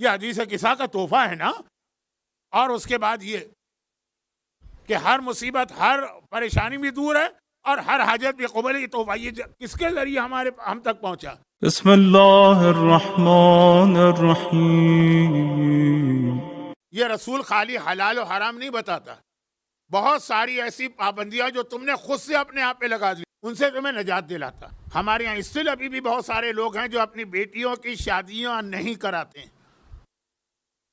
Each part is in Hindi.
ये हदीस किसा का तोहफा है ना। और उसके बाद ये कि हर मुसीबत हर परेशानी भी दूर है और हर हाजत भी कबूल है। तोहफा ये किसके जरिए हम तक पहुंचा? बिस्मिल्लाहिर्रहमानिर्रहीम। ये रसूल खाली हलाल और हराम नहीं बताता, बहुत सारी ऐसी पाबंदियां जो तुमने खुद से अपने आप पे लगा दी, उनसे तुम्हें निजात दिलाता। हमारे यहाँ स्टिल अभी भी बहुत सारे लोग हैं जो अपनी बेटियों की शादियां नहीं कराते हैं।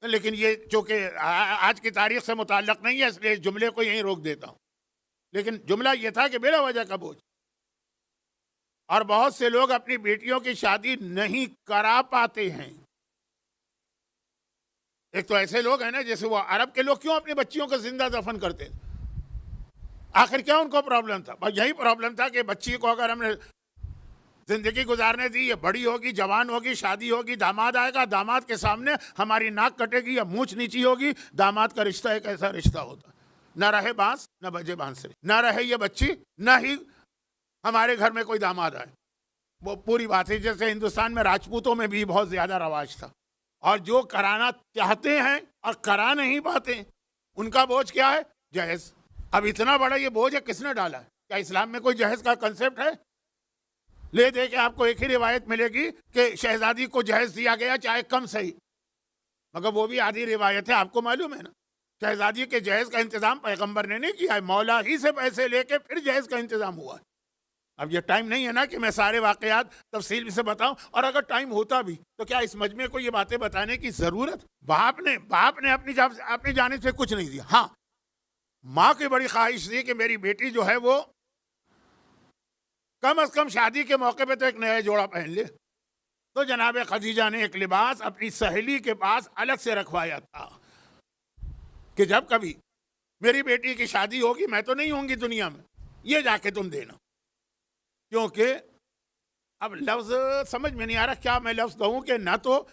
लेकिन ये चूंकि आज की तारीख से मुताल्लक नहीं है, इसलिए जुमले को यहीं रोक देता हूँ। लेकिन जुमला ये था कि बिला वजह का बोझ, और बहुत से लोग अपनी बेटियों की शादी नहीं करा पाते हैं। एक तो ऐसे लोग हैं ना, जैसे वो अरब के लोग क्यों अपनी बच्चियों को जिंदा दफन करते, आखिर क्या उनको प्रॉब्लम था? बस यही प्रॉब्लम था कि बच्ची को अगर हमने जिंदगी गुजारने दी, ये बड़ी होगी, जवान होगी, शादी होगी, दामाद आएगा, दामाद के सामने हमारी नाक कटेगी या मूंछ नीची होगी। दामाद का रिश्ता एक ऐसा रिश्ता होता, न रहे बांस न बजे बांसुरी, न रहे ये बच्ची, न ही हमारे घर में कोई दामाद आए। वो पूरी बात है। जैसे हिंदुस्तान में राजपूतों में भी बहुत ज्यादा रवाज था, और जो कराना चाहते हैं और करा नहीं पाते, उनका बोझ क्या है? जहेज। अब इतना बड़ा ये बोझ है, किसने डाला है? क्या इस्लाम में कोई जहेज का कंसेप्ट है? ले दे के आपको एक ही रिवायत मिलेगी कि शहजादी को जहेज दिया गया, चाहे कम सही, मगर वो भी आधी रिवायत है। आपको मालूम है ना, शहजादी के जहेज का इंतजाम पैगंबर ने नहीं किया है, मौला ही से पैसे लेके फिर जहेज का इंतजाम हुआ है। अब ये टाइम नहीं है ना कि मैं सारे वाकयात तफसील से बताऊं, और अगर टाइम होता भी तो क्या इस मजमे को ये बातें बताने की जरूरत? बाप ने अपनी जानिब से कुछ नहीं दिया। हाँ, माँ की बड़ी ख्वाहिश थी कि मेरी बेटी जो है वो कम अज कम शादी के मौके पे तो एक नया जोड़ा पहन ले। तो जनाब खदीजा ने एक लिबास अपनी सहेली के पास अलग से रखवाया था कि जब कभी मेरी बेटी की शादी होगी, मैं तो नहीं होंगी दुनिया में, ये जाके तुम देना। क्योंकि अब लफ्ज समझ में नहीं आ रहा क्या मैं लफ्ज कहूं कि ना तो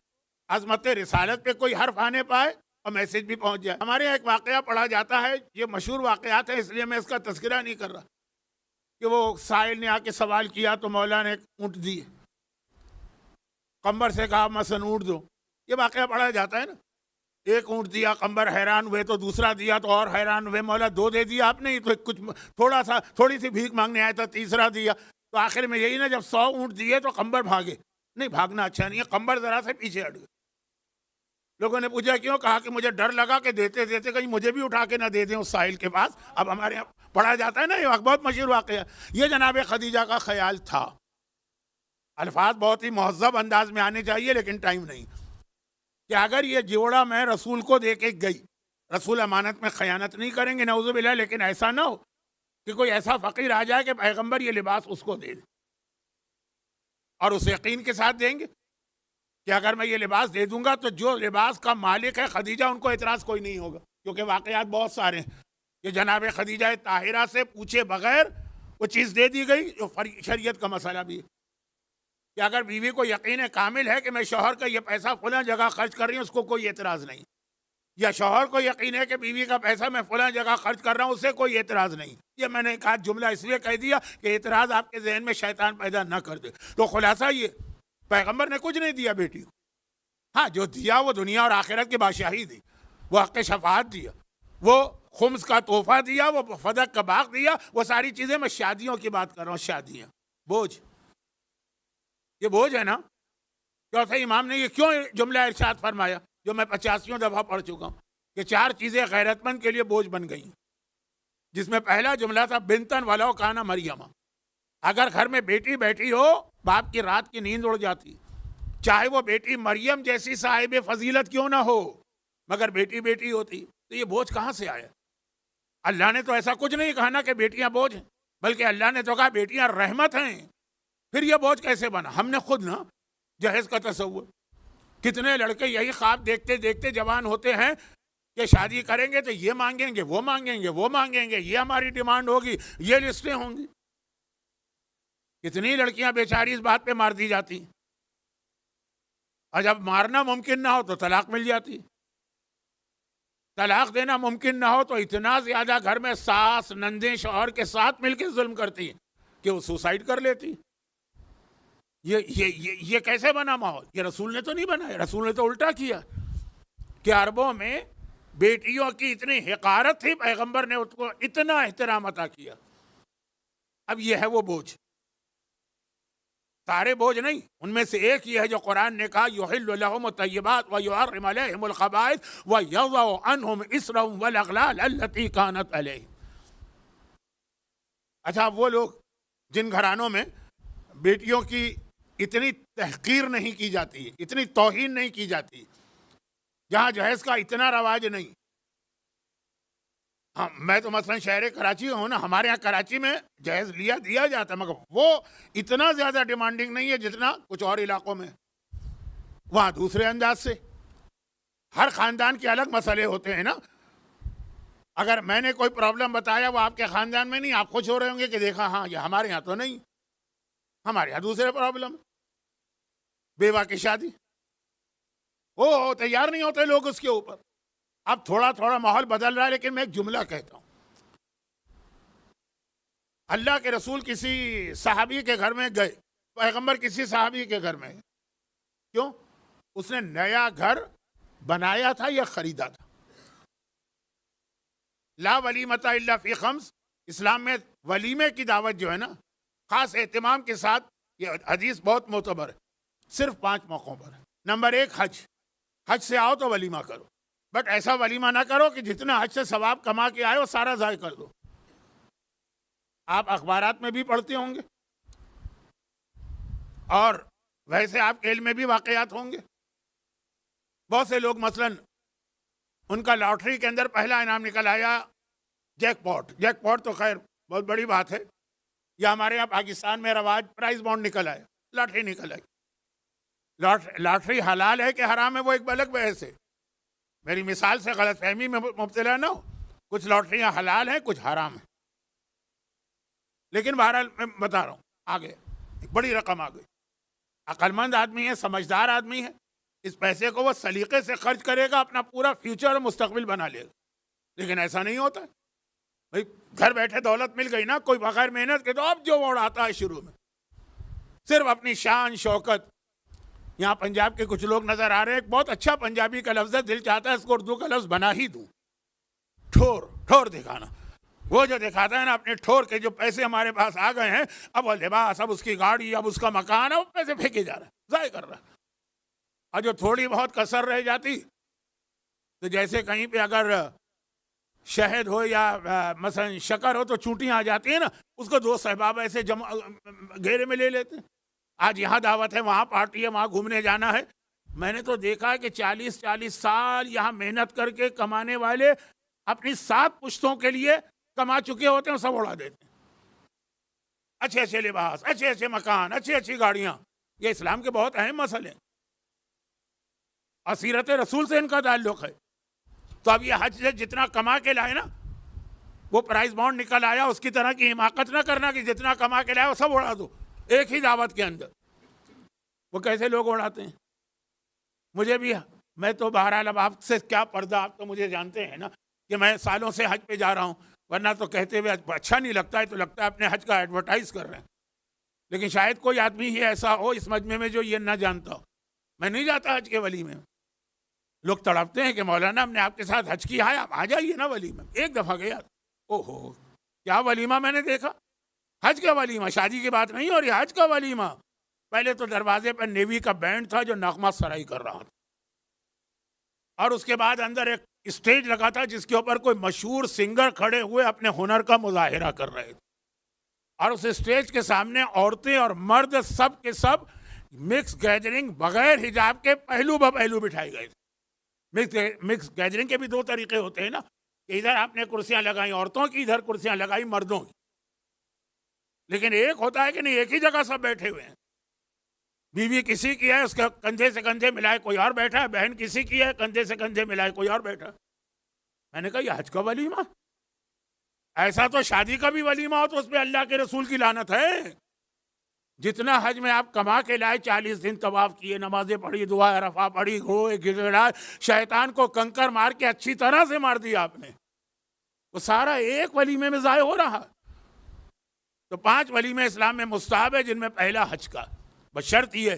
अजमत रिसालत पे कोई हर्फ आने पाए और मैसेज भी पहुंच जाए। हमारे यहाँ एक वाकया पढ़ा जाता है, ये मशहूर वाकयात है इसलिए मैं इसका तस्करा नहीं कर रहा, कि वो साहिल ने आके सवाल किया तो मौला ने ऊँट दिए, कंबर से कहा मसन ऊँट दो। ये वाकया पढ़ा जाता है ना, एक ऊँट दिया, कंबर हैरान हुए, तो दूसरा दिया तो और हैरान हुए, मौला दो दे दिया आपने, ही तो कुछ थोड़ी सी भीख मांगने आया था, तीसरा दिया। तो आखिर में यही ना, जब 100 ऊँट दिए तो कंबर भागे। नहीं, भागना अच्छा नहीं है, कंबर जरा से पीछे हट गए। लोगों ने पूछा क्यों? कहा कि मुझे डर लगा कि देते देते कहीं मुझे भी उठा के ना दे दें उस साहिल के पास। अब हमारे यहाँ पढ़ा जाता है ना, ये बहुत मशहूर वाकया। ये जनाब खदीजा का ख्याल था। अल्फाज बहुत ही महज़्ज़ब अंदाज में आने चाहिए, लेकिन टाइम नहीं, कि अगर ये जोड़ा मैं रसूल को दे के गई, रसूल अमानत में खयानत नहीं करेंगे नऊज़ुबिल्लाह, लेकिन ऐसा ना हो कि कोई ऐसा फ़कीर आ जाए कि पैगंबर ये लिबास उसको दे दे, और उस यकीन के साथ देंगे कि अगर मैं ये लिबास दे दूंगा तो जो लिबास का मालिक है खदीजा, उनको एतराज़ कोई नहीं होगा। क्योंकि वाकयात बहुत सारे हैं कि जनाब खदीजा ताहिरा से पूछे बगैर वो चीज़ दे दी गई, जो शरीयत का मसला भी है कि अगर बीवी को यकीन कामिल है कि मैं शौहर का ये पैसा फलां जगह खर्च कर रही हूँ, उसको कोई एतराज़ नहीं, या शौहर को यकीन है कि बीवी का पैसा मैं फलां जगह खर्च कर रहा हूँ, उससे कोई एतराज़ नहीं। ये मैंने एक आध जुमला इसलिए कह दिया कि एतराज़ आपके जहन में शैतान पैदा न कर दे। तो खुलासा ये, पैगंबर ने कुछ नहीं दिया बेटी को। हाँ, जो दिया वो दुनिया और आखिरत की बादशाही दी, वो हक़ शफाअत दिया, वो खुम्स का तोहफा दिया, वो फदक का बाग दिया, वो सारी चीज़ें। मैं शादियों की बात कर रहा हूँ, शादियाँ बोझ, ये बोझ है ना। चौथे इमाम ने ये क्यों जुमला इरशाद फरमाया, जो मैं 85 दफ़ा पढ़ चुका हूँ, कि 4 चीज़ें गैरतमंद के लिए बोझ बन गई, जिसमें पहला जुमला था बिनतन वलो काना मरियमा। अगर घर में बेटी बैठी हो, बाप की रात की नींद उड़ जाती, चाहे वो बेटी मरियम जैसी साहिब फजीलत क्यों ना हो, मगर बेटी बेटी होती। तो ये बोझ कहाँ से आया? अल्लाह ने तो ऐसा कुछ नहीं कहा ना कि बेटियां बोझ हैं, बल्कि अल्लाह ने तो कहा बेटियां रहमत हैं। फिर ये बोझ कैसे बना? हमने खुद ना जहेज का तसव्वुर, कितने लड़के यही ख्वाब देखते देखते जवान होते हैं कि शादी करेंगे तो ये मांगेंगे, वो मांगेंगे, वो मांगेंगे, ये हमारी डिमांड होगी, ये लिस्टें होंगी। कितनी लड़कियां बेचारी इस बात पे मार दी जाती, और जब मारना मुमकिन ना हो तो तलाक मिल जाती। तलाक देना मुमकिन ना हो तो इतना ज्यादा घर में सास नंदे शौहर के साथ मिलकर जुल्म करती कि वो सुसाइड कर लेती। ये कैसे बना माहौल? ये रसूल ने तो नहीं बनाया, रसूल ने तो उल्टा किया। कि अरबों में बेटियों की इतनी हिकारत थी, पैगंबर ने उसको इतना एहतराम अता किया। अब ये है वो बोझ, सारे बोझ नहीं, उनमें से एक ही है जो कुरान ने कहा युहिल्लु लहुम तय्यबात व युहर्रिमु अलैहिमुल खबाइथ व यज़उ अन्हुम इसरहुम वल अग़लाल अल्लती कानत अलैहिम। अच्छा, वो लोग जिन घरानों में बेटियों की इतनी तहकीर नहीं की जाती, इतनी तौहीन नहीं की जाती, जहां जहेज का इतना रवाज नहीं। हाँ, मैं तो मसलन शहर कराची हूँ ना, हमारे यहाँ कराची में जहेज लिया दिया जाता है, मगर वो इतना ज़्यादा डिमांडिंग नहीं है जितना कुछ और इलाकों में। वहाँ दूसरे अंदाज से, हर ख़ानदान के अलग मसले होते हैं ना। अगर मैंने कोई प्रॉब्लम बताया वो आपके ख़ानदान में नहीं, आप खुश हो रहे होंगे कि देखा हाँ ये हमारे यहाँ तो नहीं, हमारे यहाँ दूसरे प्रॉब्लम। बेवा की शादी, वो तैयार नहीं होते लोग उसके ऊपर। अब थोड़ा थोड़ा माहौल बदल रहा है, लेकिन मैं एक जुमला कहता हूं। अल्लाह के रसूल किसी सहाबी के घर में गए, पैगंबर किसी सहाबी के घर में, क्यों? उसने नया घर बनाया था या खरीदा था। ला वलीमता इल्ला फी खम्स, इस्लाम में वलीमे की दावत जो है ना, खास एहतमाम के साथ, ये हदीस बहुत मोतबर है, सिर्फ 5 मौक़ों पर। नंबर 1 हज, हज से आओ तो वलीमा करो, बट ऐसा वलीमा ना करो कि जितना हज से सवाब कमा के आए वो सारा ज़ाय कर दो। आप अखबारात में भी पढ़ते होंगे और वैसे आप खेल में भी वाकयात होंगे। बहुत से लोग मसलन उनका लॉटरी के अंदर पहला इनाम निकल आया जैकपॉट, जैकपॉट तो खैर बहुत बड़ी बात है, या हमारे यहाँ पाकिस्तान में रवाज प्राइज बॉन्ड निकल आया, लॉटरी निकल आई। लॉटरी हलाल है कि हराम है वो एक अलग बहस है, मेरी मिसाल से गलत फहमी में मुब्तला ना हो। कुछ लॉटरियां हलाल हैं, कुछ हराम हैं, लेकिन बहरहाल मैं बता रहा हूँ, आ गया एक बड़ी रकम आ गई, अक्लमंद आदमी है, समझदार आदमी है, इस पैसे को वो सलीके से खर्च करेगा, अपना पूरा फ्यूचर और मुस्तकबिल बना लेगा। लेकिन ऐसा नहीं होता भाई, घर बैठे दौलत मिल गई ना, कोई बगैर मेहनत के तो अब जो उड़ाता है शुरू में सिर्फ अपनी शान शौकत। यहाँ पंजाब के कुछ लोग नजर आ रहे हैं, एक बहुत अच्छा पंजाबी का लफ्ज़ है, दिल चाहता है इसको उर्दू का लफ्ज़ बना ही दूँ, ठोर, ठोर दिखाना। वो जो दिखाता है ना अपने ठोर के, जो पैसे हमारे पास आ गए हैं, अब वो लिबास, अब उसकी गाड़ी, अब उसका मकान, अब पैसे फेंके जा रहे हैं, ज़ाय कर रहा है। और जो थोड़ी बहुत कसर रह जाती, तो जैसे कहीं पे अगर शहद हो या मसलन शक्कर हो तो चूंटियाँ आ जाती है ना, उसको 2 सहबाब ऐसे घेरे में ले लेते हैं। आज यहाँ दावत है, वहाँ पार्टी है, वहाँ घूमने जाना है। मैंने तो देखा है कि 40-40 साल यहाँ मेहनत करके कमाने वाले अपनी 7 पुश्तों के लिए कमा चुके होते हैं, सब उड़ा देते हैं। अच्छे अच्छे लिबास, अच्छे अच्छे मकान, अच्छी अच्छी गाड़ियाँ, ये इस्लाम के बहुत अहम मसले हैं और सीरत रसूल से इनका ताल्लुक़ है। तो अब ये हज से जितना कमा के लाए ना, वो प्राइज बॉन्ड निकल आया, उसकी तरह की हिमाकत ना करना कि जितना कमा के लाए वो सब उड़ा दो एक ही दावत के अंदर। वो कैसे लोग उड़ाते हैं, मुझे भी, मैं तो बहरहाल अब आपसे क्या पर्दा, आप तो मुझे जानते हैं ना कि मैं सालों से हज पे जा रहा हूँ, वरना तो कहते हुए अच्छा नहीं लगता है, तो लगता है अपने हज का एडवर्टाइज कर रहे हैं। लेकिन शायद कोई आदमी ही ऐसा हो इस मजमे में जो ये ना जानता हो। मैं नहीं जाता हज के वली में, लोग तड़पते हैं कि मौलाना हमने आपके साथ हज किया है, आप आ जाइए ना वलीमा। एक दफ़ा गया, ओहो क्या वलीमा मैंने देखा, हज का वलीमा, शादी की बात नहीं हो रही, हज का वलीमा। पहले तो दरवाजे पर नेवी का बैंड था जो नगमा सराई कर रहा था, और उसके बाद अंदर एक स्टेज लगा था जिसके ऊपर कोई मशहूर सिंगर खड़े हुए अपने हुनर का मुजाहिरा कर रहे थे, और उस स्टेज के सामने औरतें और मर्द सब के सब मिक्स गैदरिंग बगैर हिजाब के पहलू ब पहलू बिठाए गए थे। मिक्स गैदरिंग के भी 2 तरीके होते हैं ना, कि इधर आपने कुर्सियां लगाई औरतों की, इधर कुर्सियां लगाई मर्दों की। लेकिन एक होता है कि नहीं, एक ही जगह सब बैठे हुए हैं, बीवी किसी की है उसका कंधे से कंधे मिलाए कोई और बैठा है, बहन किसी की है कंधे से कंधे मिलाए कोई और बैठा। मैंने कहा ये हज का वलीमा, ऐसा तो शादी का भी वलीमा हो तो उस पर अल्लाह के रसूल की लानत है। जितना हज में आप कमा के लाए, 40 दिन तवाफ किए, नमाजें पढ़ी, दुआ रफा पढ़ी, घोड़े गिड़गिड़ाए, शैतान को कंकर मार के अच्छी तरह से मार दिया आपने, वो सारा एक वलीमे में ज़ाय हो रहा। तो 5 वलीमे इस्लाम में मुस्ताहब है, जिनमें पहला हज का, बस शर्त ये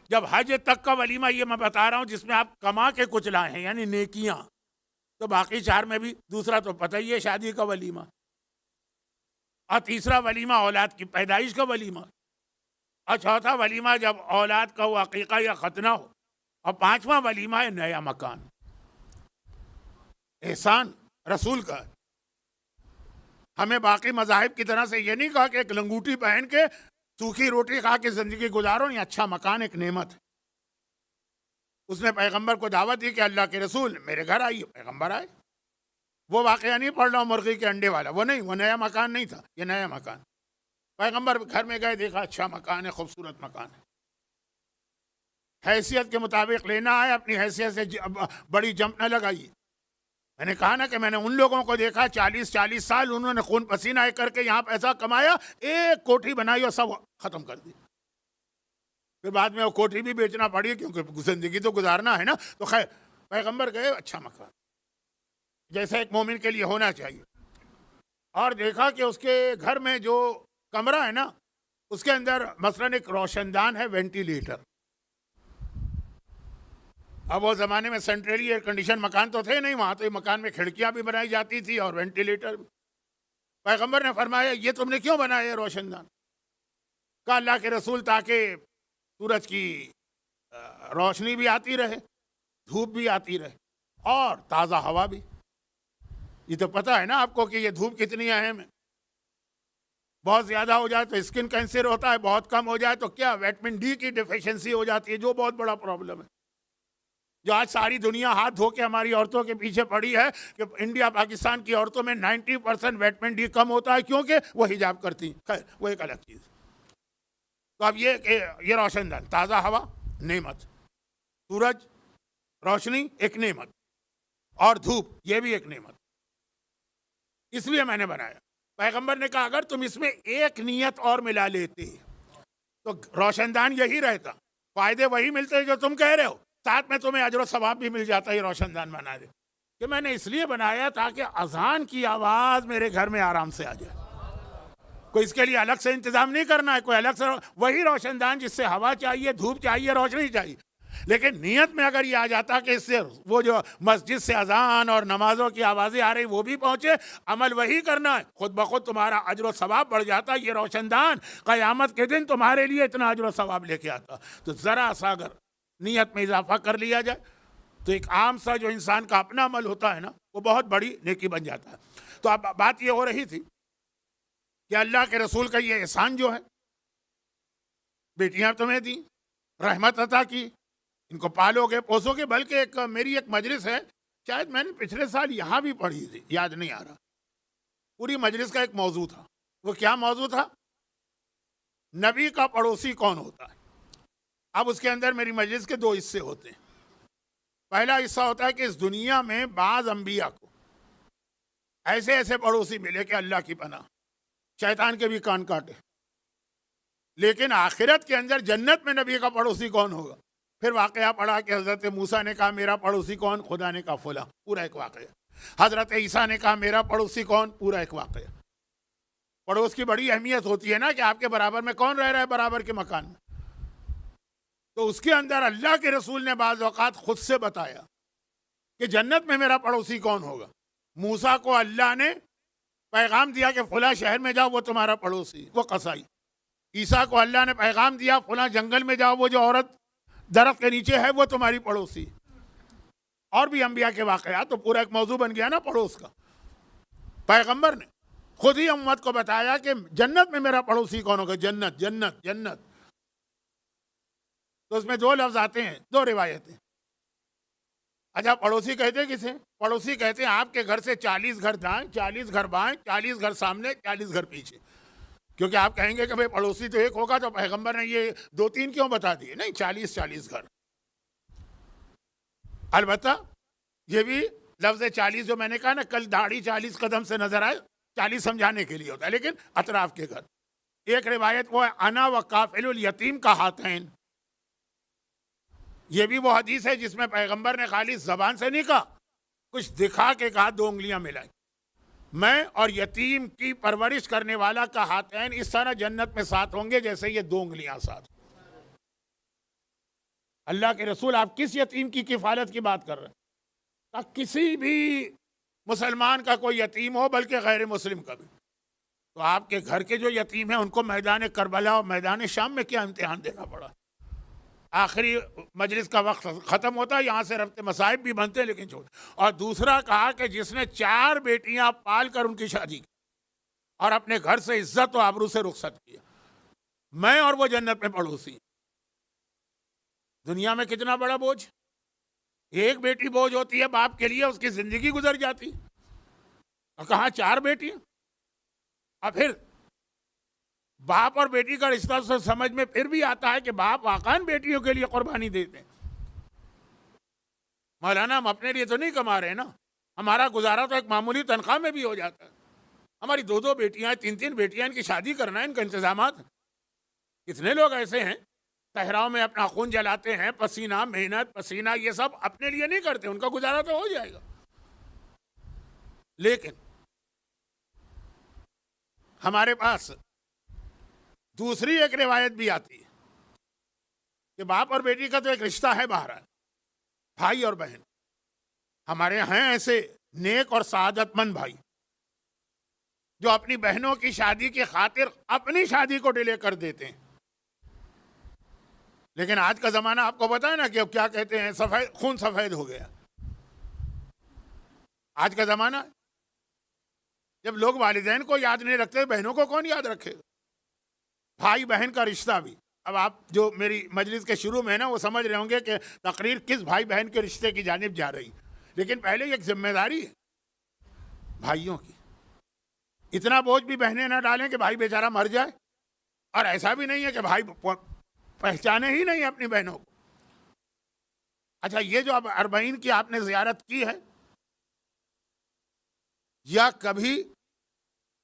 जब हज तक का वलीमा ये मैं बता रहा हूं जिसमें आप कमा के कुछ लाए हैं यानी नेकियां, तो बाकी 4 में भी दूसरा तो पता ही है शादी का वलीमा, और तीसरा वलीमा औलाद की पैदाइश का वलीमा, और चौथा वलीमा जब औलाद का वो अकीका या खतना हो, और 5वां वलीमा है नया मकान। एहसान रसूल का है। हमें बाकी मजाहिब की तरह से ये नहीं कहा कि एक लंगूटी पहन के सूखी रोटी खा के जिंदगी गुजारो, नहीं, अच्छा मकान एक नेमत है। उसने पैगंबर को दावत दी कि अल्लाह के रसूल मेरे घर आइए, पैगंबर आए। वो वाकया नहीं पढ़ रहा हूँ मुर्गी के अंडे वाला, वो नहीं, वो नया मकान नहीं था, ये नया मकान। पैगंबर घर में गए, देखा अच्छा मकान है, खूबसूरत मकान है, हैसियत के मुताबिक लेना है, अपनी हैसियत से बड़ी जंप न लगाइए। मैंने कहा ना कि मैंने उन लोगों को देखा 40-40 साल उन्होंने खून पसीना करके यहाँ पैसा कमाया, एक कोठी बनाई और सब खत्म कर दी। फिर बाद में वो कोठी भी बेचना पड़ी क्योंकि जिंदगी तो गुजारना है ना। तो खैर पैगंबर गए, अच्छा मकान जैसा एक मोमिन के लिए होना चाहिए, और देखा कि उसके घर में जो कमरा है ना उसके अंदर मसलन एक रोशनदान है, वेंटिलेटर। अब वो ज़माने में सेंट्रली एयर कंडीशन मकान तो थे नहीं, वहाँ तो मकान में खिड़कियाँ भी बनाई जाती थी और वेंटिलेटर भी। पैगंबर ने फरमाया ये तुमने क्यों बनाया रोशनदान? कहा अल्लाह के रसूल ताकि सूरज की रोशनी भी आती रहे, धूप भी आती रहे और ताज़ा हवा भी। ये तो पता है ना आपको कि ये धूप कितनी अहम है। बहुत ज़्यादा हो जाए तो स्किन कैंसर होता है, बहुत कम हो जाए तो क्या विटामिन डी की डिफिशियंसी हो जाती है, जो बहुत बड़ा प्रॉब्लम है। जो आज सारी दुनिया हाथ धो के हमारी औरतों के पीछे पड़ी है कि इंडिया पाकिस्तान की औरतों में 90% विटामिन डी कम होता है क्योंकि वो हिजाब करती हैं। खैर वो एक अलग चीज़। तो अब ये रोशनदान, ताज़ा हवा नेमत, सूरज रोशनी एक नेमत, और धूप ये भी एक नेमत, इसलिए मैंने बनाया। पैगंबर ने कहा अगर तुम इसमें एक नियत और मिला लेते तो रोशनदान यही रहता, फायदे वही मिलते जो तुम कह रहे हो, साथ में तुम्हें अजर और सवाब भी मिल जाता। ये रोशनदान बना दे कि मैंने इसलिए बनाया ताकि अजान की आवाज़ मेरे घर में आराम से आ जाए। कोई इसके लिए अलग से इंतजाम नहीं करना है, कोई अलग से, वही रोशनदान जिससे हवा चाहिए, धूप चाहिए, रोशनी चाहिए। लेकिन नियत में अगर ये आ जाता कि इससे वो जो मस्जिद से अजान और नमाजों की आवाज़ें आ रही वो भी पहुँचे, अमल वही करना है, खुद ब खुद तुम्हारा अजर सवाब बढ़ जाता। ये रोशनदान क़यामत के दिन तुम्हारे लिए इतना अजर सवाब लेके आता। तो ज़रा सा अगर नियत में इजाफा कर लिया जाए तो एक आम सा जो इंसान का अपना अमल होता है ना वो बहुत बड़ी नेकी बन जाता है। तो अब बात ये हो रही थी कि अल्लाह के रसूल का ये एहसान जो है, बेटियां तुम्हें दी, रहमत अता की, इनको पालोगे पोसोगे। बल्कि एक मेरी एक मजलिस है, शायद मैंने पिछले साल यहाँ भी पढ़ी थी, याद नहीं आ रहा, पूरी मजलिस का एक मौजू था। वो क्या मौजू था? नबी का पड़ोसी कौन होता है। अब उसके अंदर मेरी मजलिस के 2 हिस्से होते हैं। पहला हिस्सा होता है कि इस दुनिया में बाज़ अंबिया को ऐसे ऐसे पड़ोसी मिले कि अल्लाह की पनाह, शैतान के भी कान काटे। लेकिन आखिरत के अंदर जन्नत में नबी का पड़ोसी कौन होगा? फिर वाकया पढ़ा कि हज़रत मूसा ने कहा मेरा पड़ोसी कौन? खुदा ने कहा फुला, पूरा एक वाकया। हज़रत ईसा ने कहा मेरा पड़ोसी कौन? पूरा एक वाकया। पड़ोस की बड़ी अहमियत होती है ना कि आपके बराबर में कौन रह रहा है बराबर के मकान में। तो उसके अंदर अल्लाह के रसूल ने बाज़ औक़ात खुद से बताया कि जन्नत में मेरा पड़ोसी कौन होगा। मूसा को अल्लाह ने पैगाम दिया कि फुला शहर में जाओ, वो तुम्हारा पड़ोसी, वो कसाई। ईसा को अल्लाह ने पैगाम दिया फुला जंगल में जाओ, वो जो औरत दरख्त के नीचे है वो तुम्हारी पड़ोसी। और भी अंबिया के वाक़यात, तो पूरा एक मौजू बन गया ना पड़ोस का। पैगंबर ने खुद ही उम्मत को बताया कि जन्नत में मेरा पड़ोसी कौन होगा। जन्नत जन्नत जन्नत, तो उसमें 2 लफ्ज आते हैं, 2 रिवायतें। अच्छा पड़ोसी कहते किसे? पड़ोसी कहते हैं आपके घर से 40 घर दाएं, 40 घर बाएं, 40 घर सामने, 40 घर पीछे। क्योंकि आप कहेंगे कि भाई पड़ोसी तो एक होगा, तो पैगंबर ने ये 2-3 क्यों बता दिए? नहीं, 40-40 घर। अलबत्ता ये भी लफ्ज 40 जो मैंने कहा ना कल, दाढ़ी 40 कदम से नजर आए, 40 समझाने के लिए होता है, लेकिन अतराफ के घर। एक रिवायत वो है अना व काफिलुल यतीम का हाथैन। ये भी वो हदीस है जिसमें पैगंबर ने खाली जबान से नहीं कहा, कुछ दिखा के कहा, 2 उंगलियां मिलाई। मैं और यतीम की परवरिश करने वाला का हाथैन इस तरह जन्नत में साथ होंगे जैसे ये 2 उंगलियां साथ। अल्लाह के रसूल, आप किस यतीम की किफ़ालत की बात कर रहे हैं? कहा किसी भी मुसलमान का कोई यतीम हो, बल्कि गैर मुस्लिम का भी। तो आपके घर के जो यतीम हैं उनको मैदान करबला और मैदान शाम में क्या इम्तिहान देना पड़ा? आखिरी मजलिस का वक्त ख़त्म होता है, यहाँ से रफ्ते मसाइब भी बनते हैं, लेकिन छोड़। और दूसरा कहा कि जिसने 4 बेटियां पाल कर उनकी शादी की और अपने घर से इज्जत और आबरू से रुखसत किया, मैं और वो जन्नत में पड़ोसी। दुनिया में कितना बड़ा बोझ! एक बेटी बोझ होती है बाप के लिए, उसकी जिंदगी गुजर जाती। और कहा 4 बेटियां। और फिर बाप और बेटी का रिश्ता से समझ में फिर भी आता है कि बाप वाकई बेटियों के लिए कुर्बानी देते हैं। मौलाना, हम अपने लिए तो नहीं कमा रहे ना, हमारा गुजारा तो एक मामूली तनख्वाह में भी हो जाता है। हमारी 2-2 बेटियां हैं, 3-3 बेटियां, इनकी शादी करना है, इनका इंतजाम। कितने लोग ऐसे हैं सहराओं में अपना खून जलाते हैं, पसीना, मेहनत, पसीना, ये सब अपने लिए नहीं करते, उनका गुजारा तो हो जाएगा। लेकिन हमारे पास दूसरी एक रिवायत भी आती है कि बाप और बेटी का तो एक रिश्ता है बहरहाल, भाई और बहन। हमारे यहाँ हैं ऐसे नेक और सादतमंद भाई जो अपनी बहनों की शादी की खातिर अपनी शादी को डिले कर देते हैं। लेकिन आज का जमाना आपको पता है ना कि अब क्या कहते हैं, सफेद खून सफेद हो गया। आज का जमाना जब लोग वालिदैन को याद नहीं रखते, बहनों को कौन याद रखेगा? भाई बहन का रिश्ता भी, अब आप जो मेरी मजलिस के शुरू में है ना, वो समझ रहे होंगे कि तकरीर किस भाई बहन के रिश्ते की जानिब जा रही। लेकिन पहले एक जिम्मेदारी है भाइयों की। इतना बोझ भी बहनें ना डालें कि भाई बेचारा मर जाए, और ऐसा भी नहीं है कि भाई पहचाने ही नहीं अपनी बहनों को। अच्छा, ये जो अब अरबईन की आपने जियारत की है, या कभी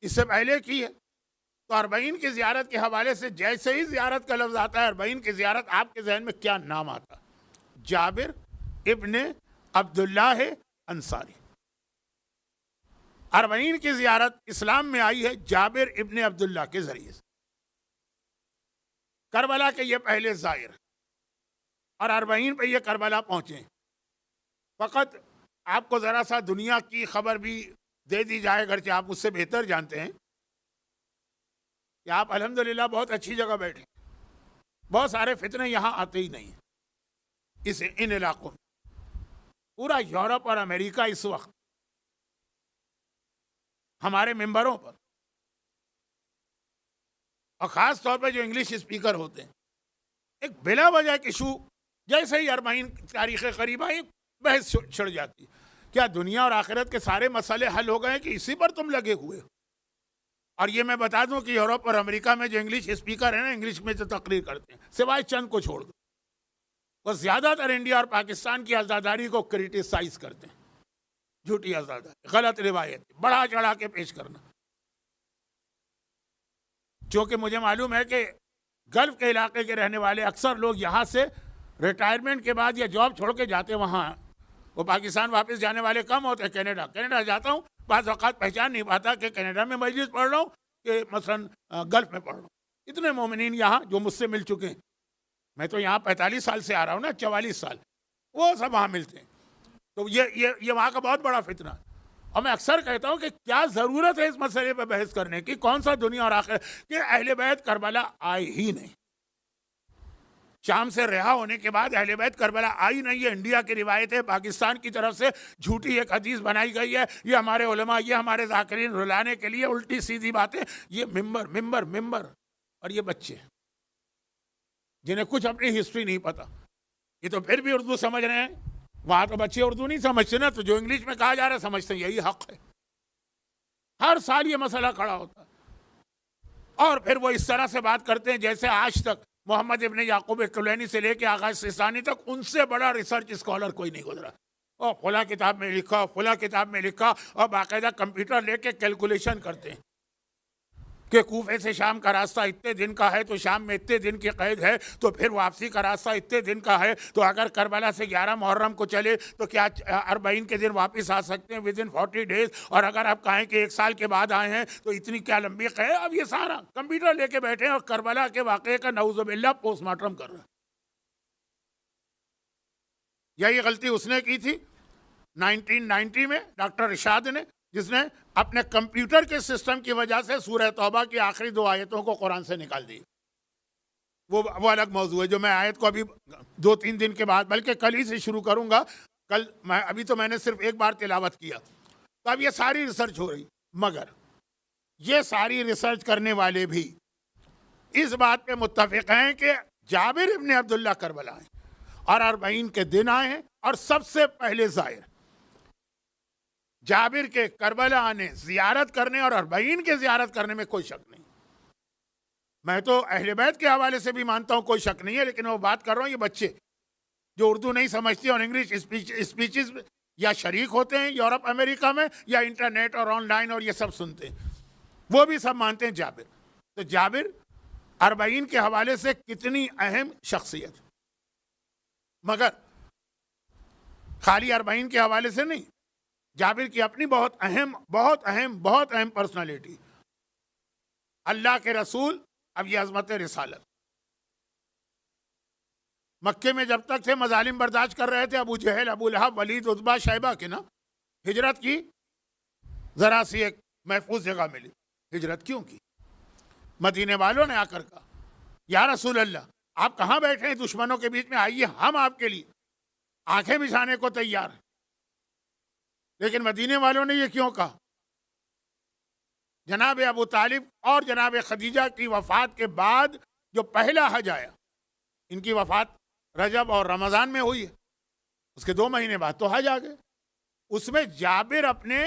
इससे पहले की है, तो अरबईन की जियारत के हवाले से जैसे ही जियारत का लफ्ज आता है, अरबईन की जियारत, आपके जहन में क्या नाम आता? जाबिर इब्ने अब्दुल्लाह अंसारी। अरबईन की जियारत इस्लाम में आई है जाबिर इब्ने अब्दुल्लाह के जरिए से। करबला के ये पहले जाहिर और अरबईन पे ये करबला पहुंचे। फ़कत आपको ज़रा सा दुनिया की खबर भी दे दी जाए, अगरचे आप मुझसे बेहतर जानते हैं कि आप अल्हम्दुलिल्लाह बहुत अच्छी जगह बैठे, बहुत सारे फितने यहाँ आते ही नहीं इस इन इलाकों में। पूरा यूरोप और अमेरिका इस वक्त हमारे मेंबरों पर, और ख़ास तौर पर जो इंग्लिश स्पीकर होते हैं, एक बिला वजह के इशू जैसे ही अरबईन तारीख़ करीब आई, बहस छिड़ जाती। क्या दुनिया और आखिरत के सारे मसले हल हो गए कि इसी पर तुम लगे हुए हो? और ये मैं बता दूं कि यूरोप और अमेरिका में जो इंग्लिश स्पीकर है ना, इंग्लिश में जो तकरीर करते हैं, सिवाय चंद को छोड़ दो, वो ज़्यादातर इंडिया और पाकिस्तान की आज़ादारी को क्रिटिसाइज करते हैं। झूठी आज़ादारी, गलत रिवायत बढ़ा चढ़ा के पेश करना। क्योंकि मुझे मालूम है कि गल्फ के इलाके के रहने वाले अक्सर लोग यहाँ से रिटायरमेंट के बाद या जॉब छोड़ के जाते वहाँ, वो पाकिस्तान वापस जाने वाले कम होते हैं। कनाडा जाता हूँ, बाज़ औक़ात पहचान नहीं पाता कि कनाडा में मजलिस पढ़ रहा हूँ कि मसलन गल्फ में पढ़ रहा हूँ। इतने मोमिनीन यहाँ जो मुझसे मिल चुके हैं, मैं तो यहाँ 45 साल से आ रहा हूँ ना, 44 साल, वो सब वहाँ मिलते हैं। तो ये वहाँ का बहुत बड़ा फितना। और मैं अक्सर कहता हूँ कि क्या ज़रूरत है इस मसले पर बहस करने की? कौन सा दुनिया और आखिरत कि अहले बैत करबला आए ही नहीं। शाम से रिहा होने के बाद अहले बैत करबला आई नहीं है। इंडिया की रिवायत है, पाकिस्तान की तरफ से झूठी एक हदीस बनाई गई है। ये हमारे उलमा, ये हमारे ज़ाकिरीन रुलाने के लिए उल्टी सीधी बातें, ये मिंबर मिंबर मिंबर। और ये बच्चे जिन्हें कुछ अपनी हिस्ट्री नहीं पता, ये तो फिर भी उर्दू समझ रहे हैं। वहाँ तो बच्चे उर्दू नहीं समझते ना, तो जो इंग्लिश में कहा जा रहा है समझते हैं, यही हक है। हर साल ये मसला खड़ा होता है, और फिर वो इस तरह से बात करते हैं जैसे आज तक मोहम्मद इब्ने याकूब कुलैनी से लेके आगा सिस्तानी तक उनसे बड़ा रिसर्च स्कॉलर कोई नहीं गुजरा। और फला किताब में लिखा, फला किताब में लिखा, और बाकायदा कंप्यूटर लेके कैलकुलेशन करते हैं कि कूफे से शाम का रास्ता इतने दिन का है, तो शाम में इतने दिन की कैद है, तो फिर वापसी का रास्ता इतने दिन का है, तो अगर करबला से 11 मुहर्रम को चले तो क्या अरबईन के दिन वापस आ सकते हैं विद इन 40 डेज? और अगर आप कहें कि 1 साल के बाद आए हैं तो इतनी क्या लंबी कैद? अब ये सारा कंप्यूटर लेके बैठे हैं और करबला के वाक़े का नऊज़ुबिल्लाह पोस्टमार्टम कर रहे हैं। यही गलती उसने की थी 1990 में, डॉक्टर इरशाद ने, जिसने अपने कंप्यूटर के सिस्टम की वजह से सूरह तौबा की आखिरी 2 आयतों को कुरान से निकाल दी। वो अलग मौजू है, जो मैं आयत को अभी 2-3 दिन के बाद, बल्कि कल ही से शुरू करूंगा। कल अभी तो मैंने सिर्फ एक बार तिलावत किया। तो अब ये सारी रिसर्च हो रही, मगर ये सारी रिसर्च करने वाले भी इस बात पे मुत्तफिक हैं कि जाबिर इब्ने अब्दुल्ला करबला आए और 40 के दिन आए हैं, और सबसे पहले ज़ाहिर जाबिर के करबला आने, जियारत करने और 40 के जियारत करने में कोई शक नहीं। मैं तो अहले बैत के हवाले से भी मानता हूं कोई शक नहीं है, लेकिन वो बात कर रहा हूं ये बच्चे जो उर्दू नहीं समझते और इंग्लिश स्पीचेस या शरीक होते हैं यूरोप अमेरिका में, या इंटरनेट और ऑनलाइन और ये सब सुनते हैं, वो भी सब मानते हैं जाबिर। तो जाबिर 40 के हवाले से कितनी अहम शख्सियत, मगर खाली 40 के हवाले से नहीं, जाबिर की अपनी बहुत अहम पर्सनालिटी। अल्लाह के रसूल, अब ये अजमत रिसालत, मक्के में जब तक थे मजालिम बर्दाश्त कर रहे थे, अबू जहल, अबू लहब, वलीद, उतबा, शैबा के ना, हिजरत की, जरा सी एक महफूज जगह मिली। हिजरत क्यों की? मदीने वालों ने आकर कहा, या रसूल अल्लाह, आप कहाँ बैठे हैं दुश्मनों के बीच में, आइए हम आपके लिए आंखें बिछाने को तैयार हैं। लेकिन मदीने वालों ने ये क्यों कहा? जनाब अबू तालिब और जनाब खदीजा की वफात के बाद जो पहला हज आया, इनकी वफात रजब और रमज़ान में हुई है, उसके 2 महीने बाद तो हज आ गए। उसमें जाबिर अपने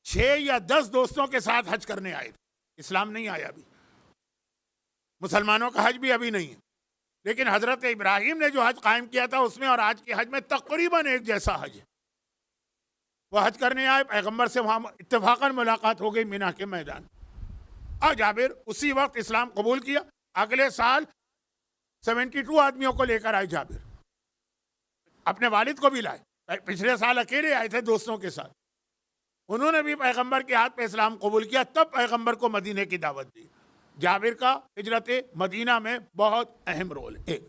6 या 10 दोस्तों के साथ हज करने आए थे। इस्लाम नहीं आया अभी, मुसलमानों का हज भी अभी नहीं है, लेकिन हजरत इब्राहिम ने जो हज कायम किया था उसमें और आज के हज में तकरीबन एक जैसा हज है। वो हज करने आए, पैगंबर से वहां इत्तेफाकन मुलाकात हो गई मीना के मैदान, और जाबिर उसी वक्त इस्लाम कबूल किया। अगले साल 72 आदमियों को लेकर आए जाबिर, अपने वालिद को भी लाए। पिछले साल अकेले आए थे दोस्तों के साथ, उन्होंने भी पैगंबर के हाथ पे इस्लाम कबूल किया, तब पैगंबर को मदीने की दावत दी। जाबिर का हिजरत मदीना में बहुत अहम रोल है। एक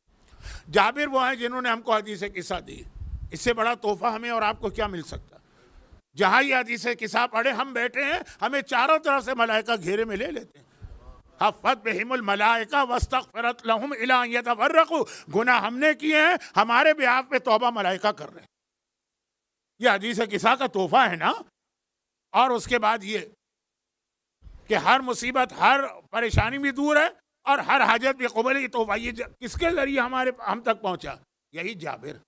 जाबिर वो हैं जिन्होंने हमको हदीस किस्सा दी, इससे बड़ा तोहफा हमें और आपको क्या मिल सकता? जहां ये हदीस किस्सा पढ़े, हम बैठे हैं, हमें चारों तरफ से मलाइका घेरे में ले लेते हैं। हफ़त बिहिमुल मलाइका वस्तग़फ़रत लहुम इला अन यतफ़र्रक़ू, गुनाह हमने किए हैं, हमारे बिहाफ पे तौबा मलाइका कर रहे हैं। ये हदीस किस्सा का तोहफा है ना। और उसके बाद ये कि हर मुसीबत, हर परेशानी भी दूर है और हर हाजत भी कबूल है। तो ये किसके जरिए हम तक पहुंचा? यही जाबिर।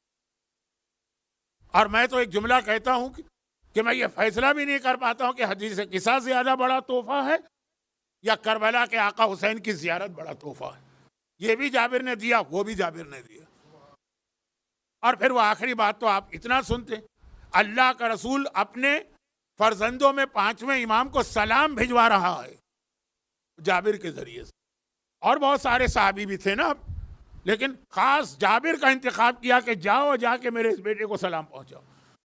और मैं तो एक जुमला कहता हूं कि मैं ये फैसला भी नहीं कर पाता हूं कि हदीस किस्सा ज्यादा बड़ा तोहफा है या करबला के आका हुसैन की जियारत बड़ा तोहफा है। ये भी जाबिर ने दिया, वो भी जाबिर ने दिया। और फिर वो आखिरी बात तो आप इतना सुनते, अल्लाह का रसूल अपने फर्जंदों में 5वें इमाम को सलाम भिजवा रहा है जाबिर के जरिए से। और बहुत सारे साहबी भी थे ना, लेकिन खास जाबिर का इंतखाब किया कि जाओ, जाके मेरे इस बेटे को सलाम पहुंचाओ।